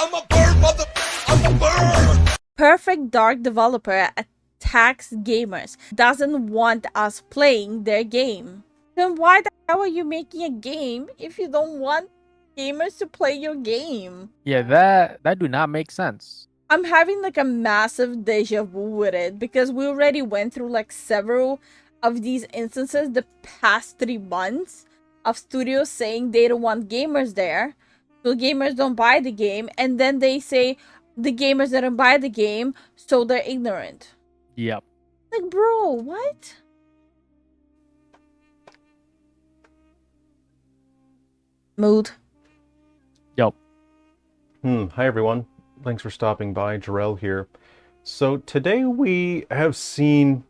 I'm a bird, mother. I'm a bird. Perfect Dark developer attacks gamers, doesn't want us playing their game. Then why the hell are you making a game if you don't want gamers to play your game? Yeah, that do not make sense. I'm having like a massive deja vu with it because we already went through like several of these instances the past 3 months of studios saying they don't want gamers there, so gamers don't buy the game, and then they say the gamers didn't buy the game, so they're ignorant. Yep. Like, bro, what? Mood. Yep. Hi everyone. Thanks for stopping by. Jarrell here. So today we have seen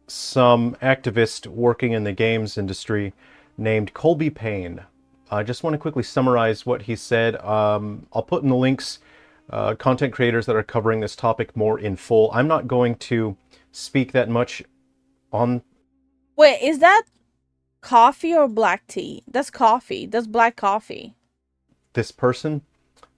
some activist working in the games industry named Colby Payne. I just want to quickly summarize what he said. I'll put in the links content creators that are covering this topic more in full. I'm not going to speak that much on... Wait, is that coffee or black tea? That's coffee. That's black coffee. this person,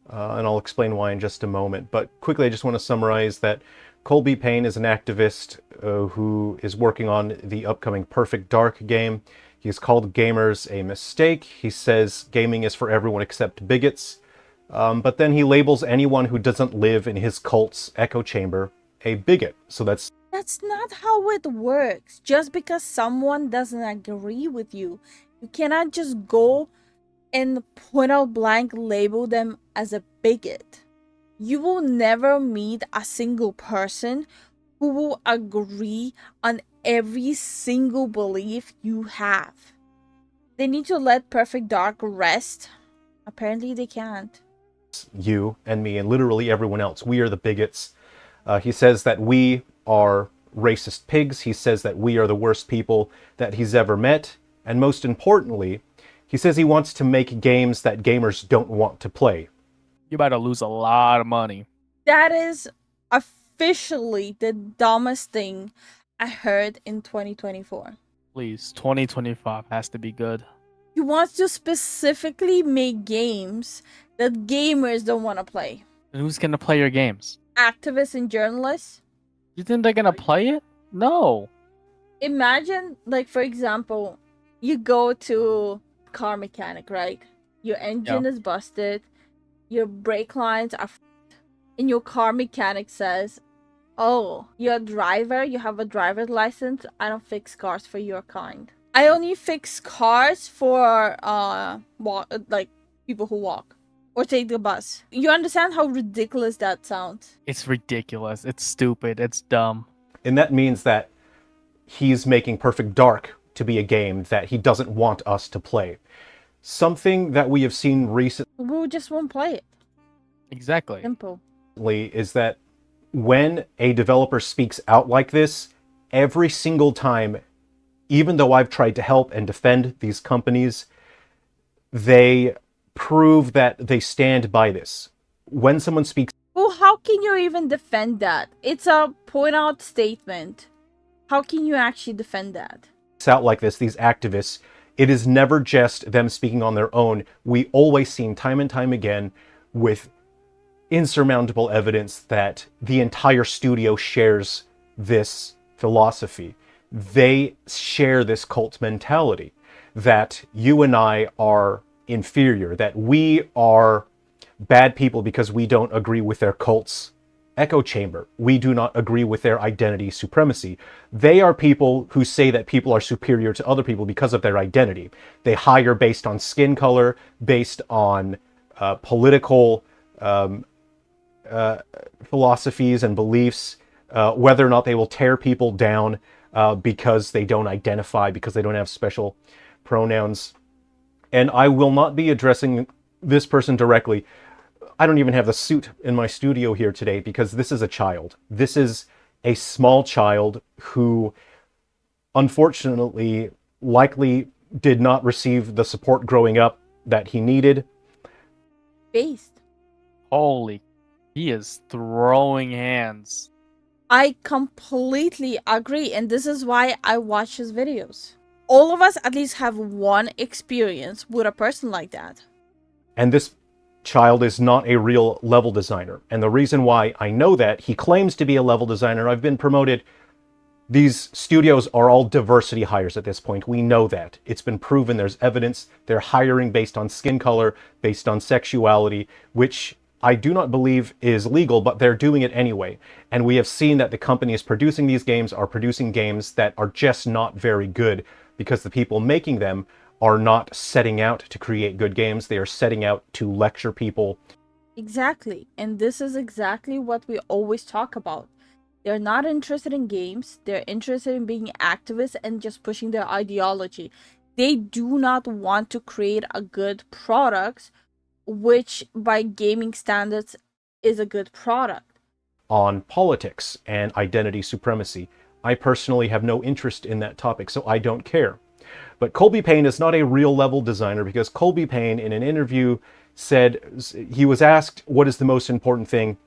and I'll explain why in just a moment. But quickly, I just want to summarize that Colby Payne is an activist who is working on the upcoming Perfect Dark game. He's called gamers a mistake. He says gaming is for everyone except bigots. But then he labels anyone who doesn't live in his cult's echo chamber a bigot. So that's not how it works. Just because someone doesn't agree with you, you cannot just go and point out blank label them as a bigot. You will never meet a single person who will agree on every single belief you have. They need to let Perfect Dark rest. Apparently they can't. you and me and literally everyone else. We are the bigots. He says that we are racist pigs. He says that we are the worst people that he's ever met. And most importantly, he says he wants to make games that gamers don't want to play. You're about to lose a lot of money. That is officially the dumbest thing I heard in 2024. Please, 2025 has to be good. He wants to specifically make games that gamers don't want to play. And who's gonna play your games? Activists and journalists. You think they're gonna play it? No. Imagine, like, for example, you go to car mechanic, right? Your engine is busted, your brake lines are and your car mechanic says, oh, you're a driver, you have a driver's license, I don't fix cars for your kind. I only fix cars for like people who walk or take the bus. You understand how ridiculous that sounds? It's ridiculous. It's stupid. It's dumb. And that means that he's making Perfect Dark to be a game that he doesn't want us to play. Something that we have seen recently We just won't play it. Exactly. Simple. is that when a developer speaks out like this, every single time, even though I've tried to help and defend these companies, they prove that they stand by this. When someone speaks Well, how can you even defend that? It's a point out statement. How can you actually defend that? out like this, these activists, it is never just them speaking on their own. We always seen time and time again with insurmountable evidence that the entire studio shares this philosophy. They share this cult mentality that you and I are inferior, that we are bad people because we don't agree with their cult's echo chamber. We do not agree with their identity supremacy. They are people who say that people are superior to other people because of their identity. They hire based on skin color, based on political philosophies and beliefs, whether or not they will tear people down because they don't identify, because they don't have special pronouns. And I will not be addressing this person directly. I don't even have the suit in my studio here today because this is a child. This is a small child who, unfortunately, likely did not receive the support growing up that he needed. Based. Holy. He is throwing hands. I completely agree, and this is why I watch his videos. All of us at least have one experience with a person like that. And this child is not a real level designer. And the reason why I know that, he claims to be a level designer. I've been promoted. These studios are all diversity hires at this point. We know that. It's been proven. There's evidence. They're hiring based on skin color, based on sexuality, which I do not believe is legal, but they're doing it anyway. And we have seen that the companies producing these games are producing games that are just not very good because the people making them are not setting out to create good games. They are setting out to lecture people. Exactly. And this is exactly what we always talk about. They're not interested in games. They're interested in being activists and just pushing their ideology. They do not want to create a good product, which by gaming standards is a good product. On politics and identity supremacy. I personally have no interest in that topic, so I don't care. But Colby Payne is not a real level designer because Colby Payne, in an interview, said he was asked what is the most important thing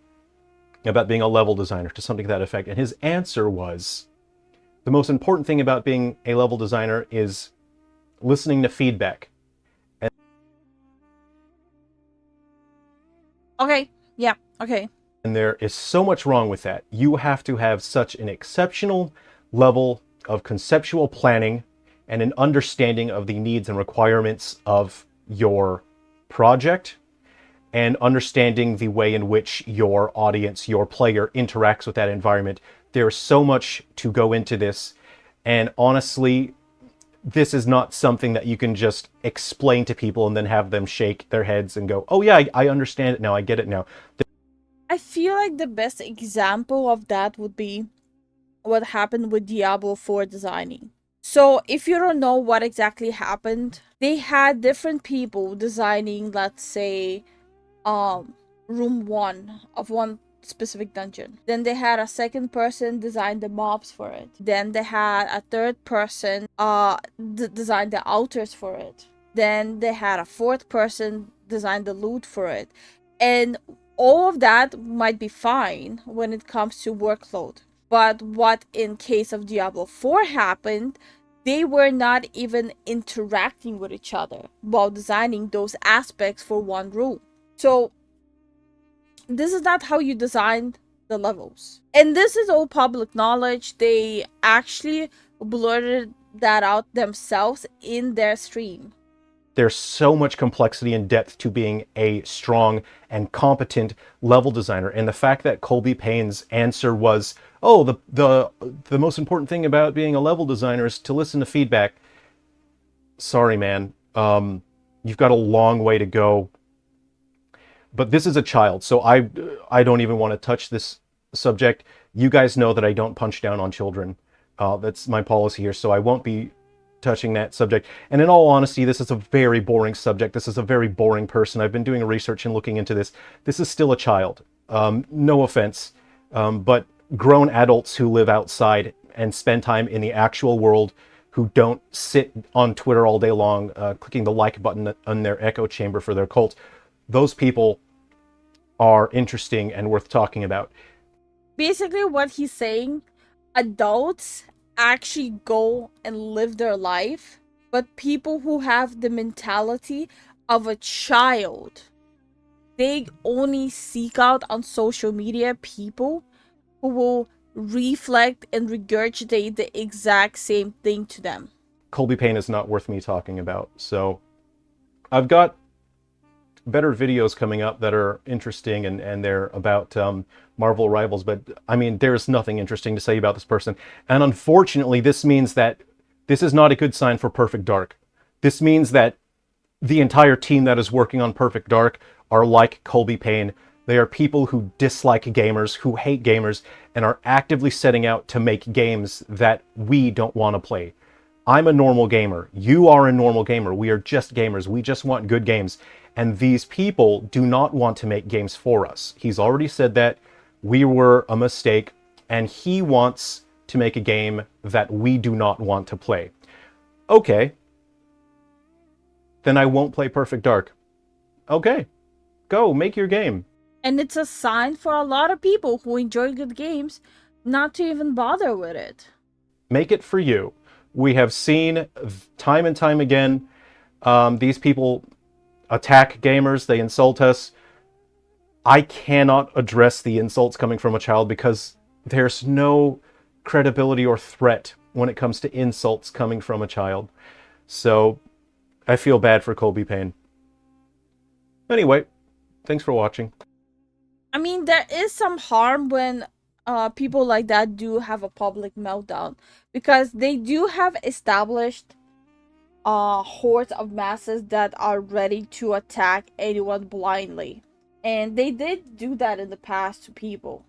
about being a level designer, to something to that effect. And his answer was, the most important thing about being a level designer is listening to feedback. Okay, yeah, okay. And there is so much wrong with that. You have to have such an exceptional level of conceptual planning and an understanding of the needs and requirements of your project, and understanding the way in which your audience, your player, interacts with that environment. There's so much to go into this, and honestly, this is not something that you can just explain to people and then have them shake their heads and go, oh yeah, I understand it now, I get it now. I feel like the best example of that would be what happened with Diablo 4 designing. So if you don't know what exactly happened, they had different people designing, let's say, room 1 of one specific dungeon. Then they had a second person design the mobs for it. Then they had a third person design the altars for it. Then they had a fourth person design the loot for it. And all of that might be fine when it comes to workload. But what in case of Diablo 4 happened, they were not even interacting with each other while designing those aspects for one room. So this is not how you design the levels. And this is all public knowledge. They actually blurted that out themselves in their stream. There's so much complexity and depth to being a strong and competent level designer. And the fact that Colby Payne's answer was, oh, the most important thing about being a level designer is to listen to feedback. Sorry, man. You've got a long way to go. But this is a child, so I don't even want to touch this subject. You guys know that I don't punch down on children. That's my policy here, so I won't be touching that subject. And in all honesty, this is a very boring subject. This is a very boring person. I've been doing research and looking into this. This is still a child. No offense, but grown adults who live outside and spend time in the actual world, who don't sit on Twitter all day long clicking the like button on their echo chamber for their cult. Those people are interesting and worth talking about. Basically what he's saying, adults actually go and live their life, but people who have the mentality of a child, they only seek out on social media people who will reflect and regurgitate the exact same thing to them. Colby Payne is not worth me talking about, so I've got better videos coming up that are interesting, and they're about Marvel Rivals, but I mean, there's nothing interesting to say about this person. And unfortunately, this means that this is not a good sign for Perfect Dark. This means that the entire team that is working on Perfect Dark are like Colby Payne. They are people who dislike gamers, who hate gamers, and are actively setting out to make games that we don't want to play. I'm a normal gamer. You are a normal gamer. We are just gamers. We just want good games. And these people do not want to make games for us. He's already said that we were a mistake, and he wants to make a game that we do not want to play. Okay. Then I won't play Perfect Dark. Okay. Go, make your game. And it's a sign for a lot of people who enjoy good games not to even bother with it. Make it for you. We have seen time and time again these people attack gamers, they insult us. I cannot address the insults coming from a child because there's no credibility or threat when it comes to insults coming from a child. So I feel bad for Colby Payne. Anyway, thanks for watching. I mean, there is some harm when people like that do have a public meltdown, because they do have established hordes of masses that are ready to attack anyone blindly. And they did do that in the past to people.